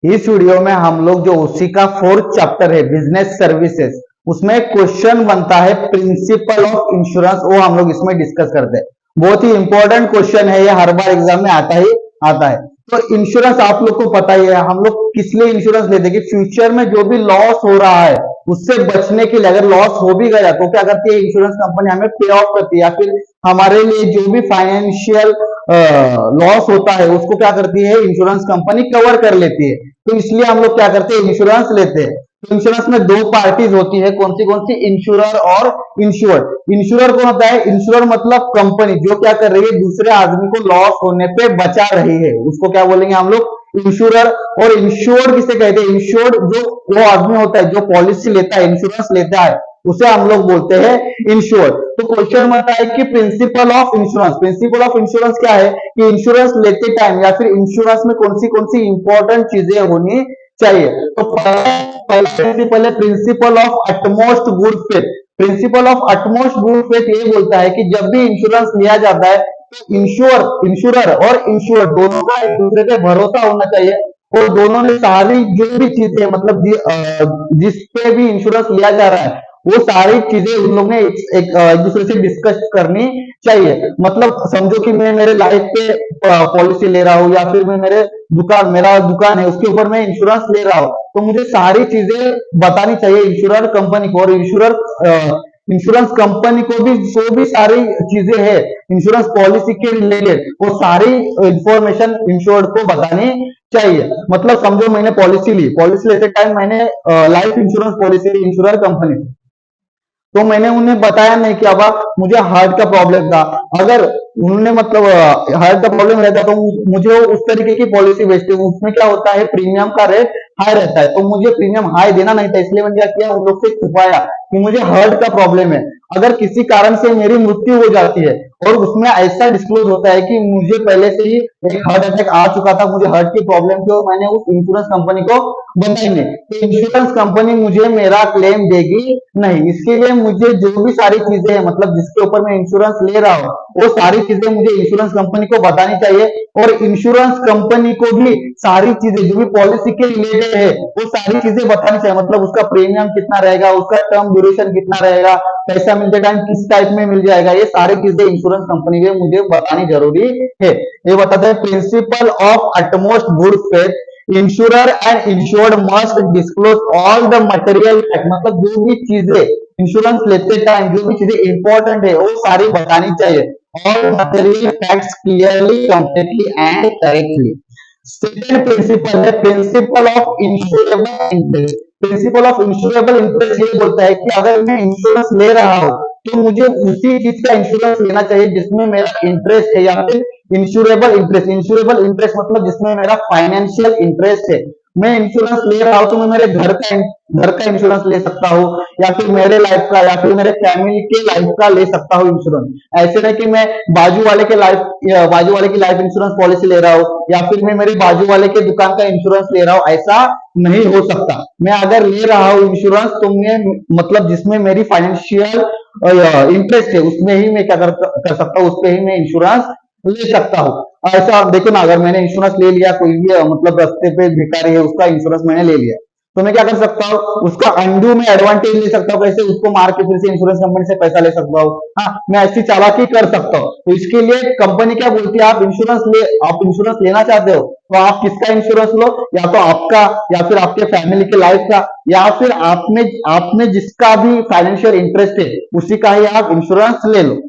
इस वीडियो में हम लोग जो उसी का फोर्थ चैप्टर है बिजनेस सर्विसेज, उसमें क्वेश्चन बनता है प्रिंसिपल ऑफ इंश्योरेंस, वो हम लोग इसमें डिस्कस करते हैं। बहुत ही इंपॉर्टेंट क्वेश्चन है, ये हर बार एग्जाम में आता है। तो इंश्योरेंस आप लोग को पता ही है, हम लोग किस लिए इंश्योरेंस लेते हैं कि फ्यूचर में जो भी लॉस हो रहा है उससे बचने के लिए, अगर लॉस हो भी गया तो क्या करती है इंश्योरेंस कंपनी, हमें पे ऑफ करती है, या फिर हमारे लिए जो भी फाइनेंशियल लॉस होता है उसको क्या करती है इंश्योरेंस कंपनी कवर कर लेती है। तो इसलिए हम लोग क्या करते हैं इंश्योरेंस लेते हैं। तो इंश्योरेंस में दो पार्टीज होती है, कौन सी इंश्योरर और इंश्योर्ड। इंश्योरर कौन होता है? इंश्योरर मतलब कंपनी जो क्या कर रही है दूसरे आदमी को लॉस होने पे बचा रही है, उसको क्या बोलेंगे हम लोग इंश्योरर। और इंश्योर्ड किसे कहते हैं? इंश्योर्ड जो वो आदमी होता है जो पॉलिसी लेता है, इंश्योरेंस लेता है, उसे हम लोग बोलते हैं इंश्योर्ड। तो क्वेश्चन बनता है कि principle of insurance, principle of insurance क्या है कि इंश्योरेंस लेते टाइम या फिर इंश्योरेंस में कौन सी इंपॉर्टेंट चीजें होनी चाहिए। तो प्रिंसिपल है principle of utmost good faith. Principle of utmost good faith ये बोलता है कि जब भी इंश्योरेंस लिया जाता है तो इंश्योरर और इंश्योर दोनों का एक दूसरे पे भरोसा होना चाहिए, और दोनों ने सारी जो भी चीजें मतलब जिस पे भी इंश्योरेंस लिया जा रहा है वो सारी चीजें उन लोग ने एक दूसरे से डिस्कस करनी चाहिए। मतलब समझो कि मैं मेरे लाइफ पे पॉलिसी ले रहा हूँ, या फिर मैं मेरा दुकान है उसके ऊपर मैं इंश्योरेंस ले रहा हूँ, तो मुझे सारी चीजें बतानी चाहिए इंश्योरर कंपनी को। और इंश्योरेंस कंपनी को भी जो भी सारी चीजें है इंश्योरेंस पॉलिसी के रिलेटेड वो सारी इंफॉर्मेशन इंश्योर्ड को बतानी चाहिए। मतलब समझो मैंने पॉलिसी लेते टाइम मैंने लाइफ इंश्योरेंस पॉलिसी ली इंश्योरर कंपनी, तो मैंने उन्हें बताया नहीं कि अब मुझे हार्ट का प्रॉब्लम था। अगर उन्होंने मतलब हार्ट का प्रॉब्लम रहता तो मुझे उस तरीके की पॉलिसी बेचते, उसमें क्या होता है प्रीमियम का रेट हाई रहता है, तो मुझे प्रीमियम हाई देना नहीं था, इसलिए मैंने क्या किया उन लोग से छुपाया कि मुझे हार्ट का प्रॉब्लम है। अगर किसी कारण से मेरी मृत्यु हो जाती है और उसमें ऐसा डिस्क्लोज होता है कि मुझे पहले से ही एक हार्ट अटैक आ चुका था, मुझे हार्ट की प्रॉब्लम थी, और मैंने उस इंश्योरेंस कंपनी को बताई नहीं, तो इंश्योरेंस कंपनी मुझे मेरा क्लेम देगी नहीं। इसके लिए मुझे जो भी सारी चीजें हैं मतलब जिसके ऊपर मैं इंश्योरेंस ले रहा हूँ वो सारी चीजें मुझे इंश्योरेंस कंपनी को बतानी चाहिए, और इंश्योरेंस कंपनी को भी सारी चीजें जो भी पॉलिसी के रिलेटेड है वो सारी चीजें बतानी चाहिए। मतलब उसका प्रीमियम कितना रहेगा, उसका टर्म ड्यूरेशन कितना रहेगा, पैसा मिलते टाइम किस टाइप में मिल जाएगा, ये सारी चीजें इंश्योरेंस कंपनी में मुझे बतानी जरूरी है। ये बताते हैं principle of utmost good faith, insurer and insured must disclose all the material fact. मतलब जो भी चीजें इंश्योरेंस लेते टाइम जो भी चीजें इंपॉर्टेंट है वो सारी बतानी चाहिए, all material facts clearly, completely and correctly. Second principle है principle of insurable interest. Principle of insurable interest ये बोलता है कि अगर मैं इंश्योरेंस ले रहा हूं तो मुझे उसी चीज का इंश्योरेंस लेना चाहिए जिसमें मेरा इंटरेस्ट है, या फिर इंश्योरेबल इंटरेस्ट। इंश्योरेबल इंटरेस्ट मतलब जिसमें मेरा फाइनेंशियल इंटरेस्ट है। मैं इंश्योरेंस ले रहा हूं तो मैं मेरे घर का इंश्योरेंस ले सकता हूँ, या फिर मेरे लाइफ का, या फिर मेरे फैमिली के लाइफ का ले सकता हूँ इंश्योरेंस। ऐसे नहीं कि मैं बाजू वाले की लाइफ इंश्योरेंस पॉलिसी ले रहा हूँ, या फिर मैं मेरे बाजू वाले के दुकान का इंश्योरेंस ले रहा हूँ, ऐसा नहीं हो सकता। मैं अगर ले रहा हूँ इंश्योरेंस तो मैं मतलब जिसमें मेरी फाइनेंशियल इंटरेस्ट है उसमें ही मैं क्या कर सकता हूँ, उस पर ही मैं इंश्योरेंस ले सकता हूँ। ऐसा आप देखो ना, अगर मैंने इंश्योरेंस ले लिया, कोई भी मतलब रास्ते पे भिखारी है उसका इंश्योरेंस मैंने ले लिया, तो मैं क्या कर सकता हूँ उसका अंडू में एडवांटेज ले सकता हूँ, कैसे उसको मार के फिर से इंश्योरेंस कंपनी से पैसा ले सकता हूँ। हाँ, मैं ऐसी चालाकी कर सकता हूँ। तो इसके लिए कंपनी क्या बोलती है, आप इंश्योरेंस लेना चाहते हो तो आप किसका इंश्योरेंस लो, या तो आपका, या फिर आपके फैमिली के लाइफ का, या फिर आपने जिसका भी फाइनेंशियल इंटरेस्ट है उसी का ही आप इंश्योरेंस ले लो।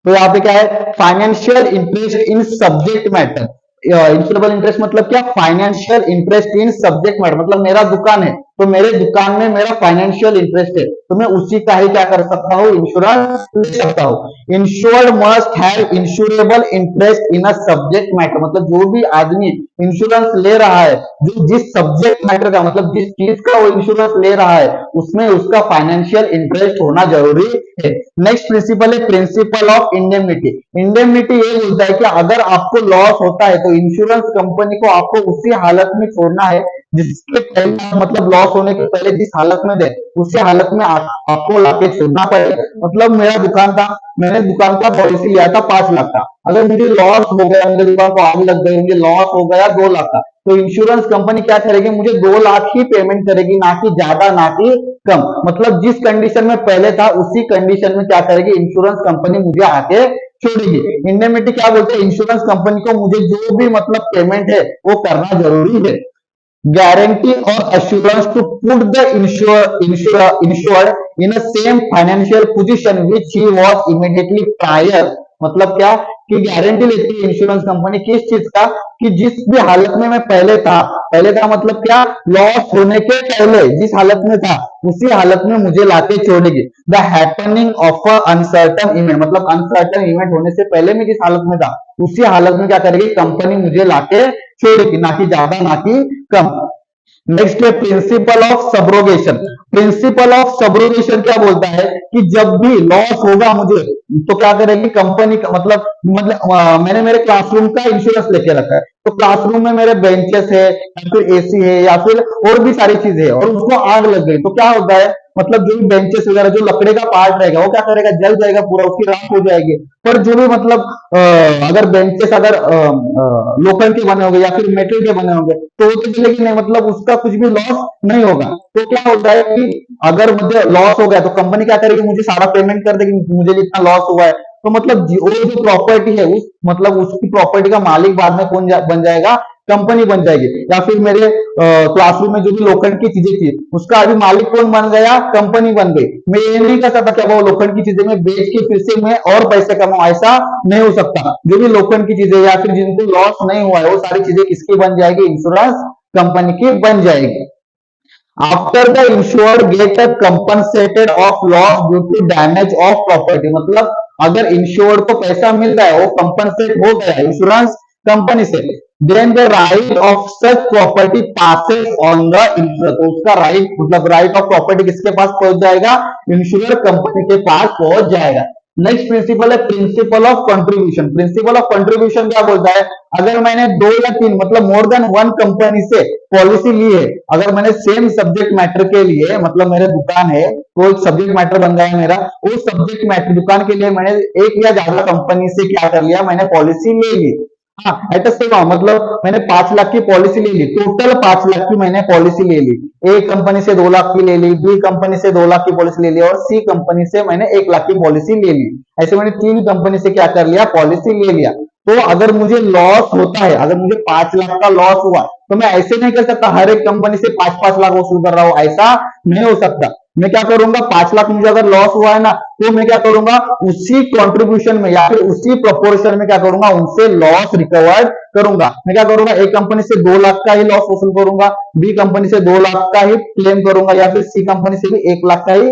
तो यहाँ पे क्या है financial interest in subject matter. Insurable interest मतलब क्या, financial interest in subject matter. मतलब मेरा दुकान है तो मेरे दुकान में मेरा फाइनेंशियल इंटरेस्ट है, तो मैं उसी का ही क्या कर सकता हूँ इंश्योरेंस ले सकता हूँ। Insured must have insurable interest in a subject matter. मतलब जो भी आदमी इंश्योरेंस ले रहा है, जो जिस सब्जेक्ट मैटर का मतलब जिस चीज का वो इंश्योरेंस ले रहा है उसमें उसका फाइनेंशियल इंटरेस्ट होना जरूरी है। नेक्स्ट प्रिंसिपल है प्रिंसिपल ऑफ इंडेमनिटी। इंडेमनिटी ये बोलता है कि अगर आपको लॉस होता है तो इंश्योरेंस कंपनी को आपको उसी हालत में छोड़ना है जिसके पहले मतलब लॉस होने के पहले जिस हालत में थे उसी हालत में आपको लाके छोड़ना पड़ेगा। मतलब मेरा दुकान था, मैंने दुकान का पॉलिसी लिया था 5 लाख का, अगर मुझे लॉस हो गया, मेरे दुकान को आग लग गई, मुझे लॉस हो गया 2 लाख का, तो इंश्योरेंस कंपनी क्या करेगी, मुझे 2 लाख ही पेमेंट करेगी, ना कि ज्यादा ना कि कम। मतलब जिस कंडीशन में पहले था उसी कंडीशन में क्या करेगी इंश्योरेंस कंपनी मुझे आके छोड़ेगी। इंडेमिनिटी क्या बोलते हैं, इंश्योरेंस कंपनी को मुझे जो भी मतलब पेमेंट है वो करना जरूरी है। guarantee or assurance to put the insured in a same financial position which he was immediately prior। मतलब क्या कि गारंटी लेती है इंश्योरेंस कंपनी किस चीज का, कि जिस भी हालत में मैं पहले था मतलब क्या, लॉस होने के पहले जिस हालत में था उसी हालत में मुझे लाके छोड़ेगी। The happening of a uncertain event, मतलब अनसर्टन इवेंट होने से पहले मैं जिस हालत में था उसी हालत में क्या करेगी कंपनी मुझे लाके छोड़ेगी, ना कि ज्यादा ना कि कम। नेक्स्ट है principle of subrogation. Principle of subrogation क्या बोलता है कि जब भी लॉस होगा मुझे तो क्या करेगी कंपनी का, मतलब मैंने मेरे क्लासरूम का इंश्योरेंस लेके रखा है, तो क्लासरूम में मेरे बेंचेस है या फिर एसी है या फिर और भी सारी चीजें है और उसको आग लग गई, तो क्या होता है मतलब जो भी बेंचेस वगैरह जो लकड़े का पार्ट रहेगा वो क्या करेगा, जल जाएगा पूरा, उसकी राख हो जाएगी। पर जो भी मतलब अगर बेंचेस अगर लोकल के बने होंगे या फिर मेटल के बने होंगे तो वो तो चलेगी नहीं, मतलब उसका कुछ भी लॉस नहीं होगा। तो क्या होता है कि अगर मुझे लॉस हो गया तो कंपनी क्या करेगी, मुझे सारा पेमेंट कर देगी, मुझे जितना लॉस हुआ है। तो मतलब वो जो प्रॉपर्टी है उस मतलब उसकी प्रॉपर्टी का मालिक बाद में कौन बन जाएगा, कंपनी बन जाएगी। या फिर मेरे क्लासरूम में जो भी लोखंड की चीजें थी उसका अभी मालिक कौन बन गया, कंपनी बन गई। मैं ये नहीं कर सकता क्या वो लोखंड की चीजें मैं बेच के फिर से मैं और पैसे कमाऊं, ऐसा नहीं हो सकता। जो भी लोखंड की चीजें या फिर जिनको लॉस नहीं हुआ है वो सारी चीजें किसकी बन जाएगी, इंश्योरेंस कंपनी की बन जाएगी। After the insured get a compensated of loss due to damage of property, मतलब अगर इंश्योर्ड को पैसा मिल रहा है वो कंपनसेट हो गया इंश्योरेंस कंपनी से, then the right of such property passes on the insure, तो उसका राइट मतलब राइट ऑफ प्रॉपर्टी किसके पास पहुंच जाएगा, इंश्योर कंपनी के पास पहुंच जाएगा। नेक्स्ट प्रिंसिपल है principle of contribution. Principle of contribution क्या बोलता है, अगर मैंने 2 या 3 मतलब मोर देन 1 कंपनी से पॉलिसी ली है, अगर मैंने सेम सब्जेक्ट मैटर के लिए मतलब मेरे दुकान है तो एक सब्जेक्ट मैटर बन गया मेरा, उस सब्जेक्ट मैटर दुकान के लिए मैंने 1 या ज्यादा कंपनी से क्या कर लिया, मैंने पॉलिसी ले ली। हाँ ऐसा सेम मतलब मैंने 5 लाख की पॉलिसी ले ली, टोटल 5 लाख की मैंने पॉलिसी ले ली। ए कंपनी से 2 लाख की ले ली, बी कंपनी से 2 लाख की पॉलिसी ले ली और सी कंपनी से मैंने 1 लाख की पॉलिसी ले ली। ऐसे मैंने 3 कंपनी से क्या कर लिया, पॉलिसी ले लिया। तो अगर मुझे लॉस होता है, अगर मुझे 5 लाख का लॉस हुआ तो मैं ऐसे नहीं कर सकता हर एक कंपनी से 5-5 लाख वसूल कर रहा हूं, ऐसा नहीं हो सकता। मैं क्या करूंगा, 5 लाख मुझे अगर लॉस हुआ है ना तो मैं क्या करूंगा उसी कंट्रीब्यूशन में या फिर उसी प्रोपोर्शन में क्या करूंगा उनसे लॉस रिकवर करूंगा। मैं क्या करूंगा एक कंपनी से 2 लाख का ही लॉस वसूल करूंगा, बी कंपनी से 2 लाख का ही क्लेम करूंगा या फिर सी कंपनी से भी 1 लाख का ही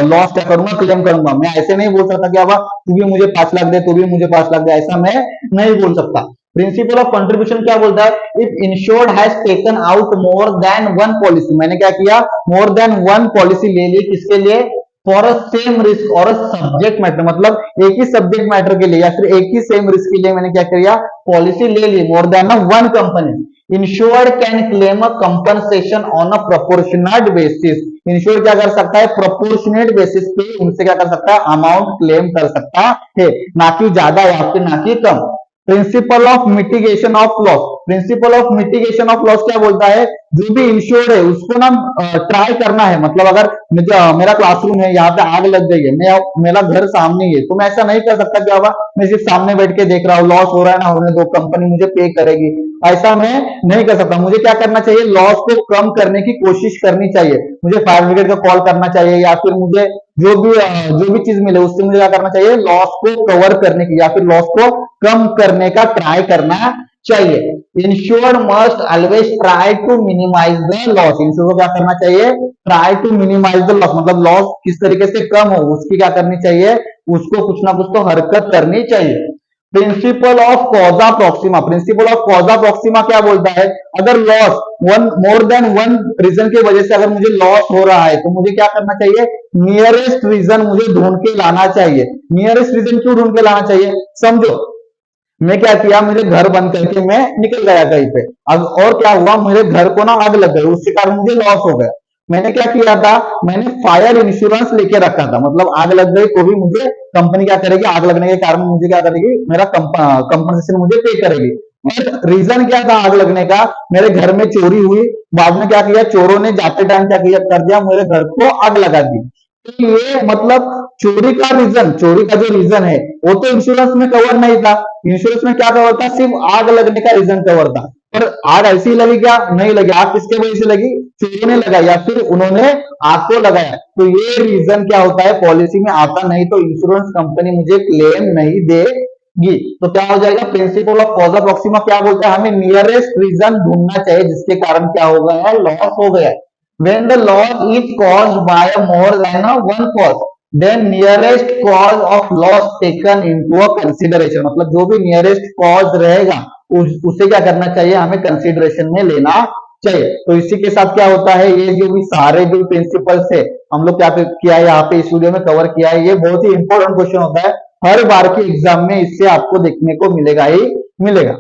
लॉस क्या करूंगा, क्लेम करूंगा। मैं ऐसे नहीं बोल सकता कि अब तू भी मुझे 5 लाख दे, तू भी मुझे 5 लाख दे, ऐसा मैं नहीं बोल सकता। प्रिंसिपल ऑफ कंट्रीब्यूशन क्या बोलता है, if insured has taken out more than 1 policy, मैंने क्या किया मोर देन 1 पॉलिसी ले ली, किसके लिए, फॉर अ सेम रिस्क और अ सब्जेक्ट मैटर, मतलब एक ही सब्जेक्ट मैटर के लिए या फिर एक ही सेम रिस्क के लिए मैंने क्या किया पॉलिसी ले ली more than 1 company. Insured can claim a compensation on a proportionate basis, insured क्या कर सकता है प्रोपोर्शनेट बेसिस पे उनसे क्या कर सकता है अमाउंट क्लेम कर सकता है, ना कि ज्यादा या फिर ना कि कम। Principle of mitigation of loss. Principle of mitigation of loss क्या बोलता है, जो भी इंश्योर्ड है उसको ना ट्राई करना है, मतलब अगर मेरा क्लासरूम है यहाँ पे आग लग गई है, मेरा घर सामने ही है, तो मैं ऐसा नहीं कर सकता कि अब मैं सिर्फ सामने बैठ के देख रहा हूँ, लॉस हो रहा है ना होने दो, कंपनी मुझे पे करेगी, ऐसा मैं नहीं कर सकता। मुझे क्या करना चाहिए, लॉस को कम करने की कोशिश करनी चाहिए, मुझे फायर ब्रिगेड को कॉल करना चाहिए या फिर मुझे जो भी चीज मिले उससे मुझे क्या करना चाहिए, लॉस को कवर करने की या फिर लॉस को कम करने का ट्राई करना चाहिए। Insured must always try to minimise the loss, insure को क्या करना चाहिए, try to minimise the loss, मतलब लॉस किस तरीके से कम हो उसकी क्या करनी चाहिए, उसको कुछ ना कुछ तो हरकत करनी चाहिए। Principle of कॉजा Proxima. Principle of कॉजा Proxima क्या बोलता है, अगर लॉस मोर देन 1 रीजन की वजह से अगर मुझे लॉस हो रहा है तो मुझे क्या करना चाहिए, नियरेस्ट रीजन मुझे ढूंढ के लाना चाहिए। नियरेस्ट रीजन क्यों ढूंढ के लाना चाहिए, समझो मैं क्या किया, मुझे घर बंद करके मैं निकल गया कहीं पे। अब और क्या हुआ, मेरे घर को ना आग लग गई, उसके कारण मुझे लॉस हो गया। मैंने क्या किया था, मैंने फायर इंश्योरेंस लेके रखा था, मतलब आग लग गई तो भी मुझे कंपनी क्या करेगी, आग लगने के कारण मुझे क्या करेगी, मेरा कंपनसेशन मुझे पे करेगी। और रीजन क्या था आग लगने का, मेरे घर में चोरी हुई, बाद में क्या किया चोरों ने, जाते टाइम क्या किया कर दिया, मेरे घर को आग लगा दी। तो ये मतलब चोरी का जो रीजन है वो तो इंश्योरेंस में कवर नहीं था। इंश्योरेंस में क्या कवर था, सिर्फ आग लगने का रीजन कवर था। पर आग ऐसी ही लगी क्या, नहीं लगी। आग किसके वजह से लगी, चोरों ने लगाई या फिर उन्होंने आग को लगाया। तो ये रीजन क्या होता है, पॉलिसी में आता नहीं तो इंश्योरेंस कंपनी मुझे क्लेम नहीं देगी। तो क्या हो जाएगा, प्रिंसिपल ऑफ कॉज प्रॉक्सिमा क्या बोलता है, हमें नियरेस्ट रीजन ढूंढना चाहिए जिसके कारण क्या हो गया है, लॉस हो गया है। When the loss is caused by a more than a one cause, then nearest cause of loss taken into a consideration, मतलब जो भी नियरेस्ट कॉज रहेगा उसे क्या करना चाहिए, हमें कंसिडरेशन में लेना चाहिए। तो इसी के साथ क्या होता है, ये जो भी सारे जो प्रिंसिपल्स है हम लोग क्या किया है यहाँ पे इस वीडियो में कवर किया है। ये बहुत ही इंपॉर्टेंट क्वेश्चन होता है, हर बार के एग्जाम में इससे आपको देखने को मिलेगा ही मिलेगा।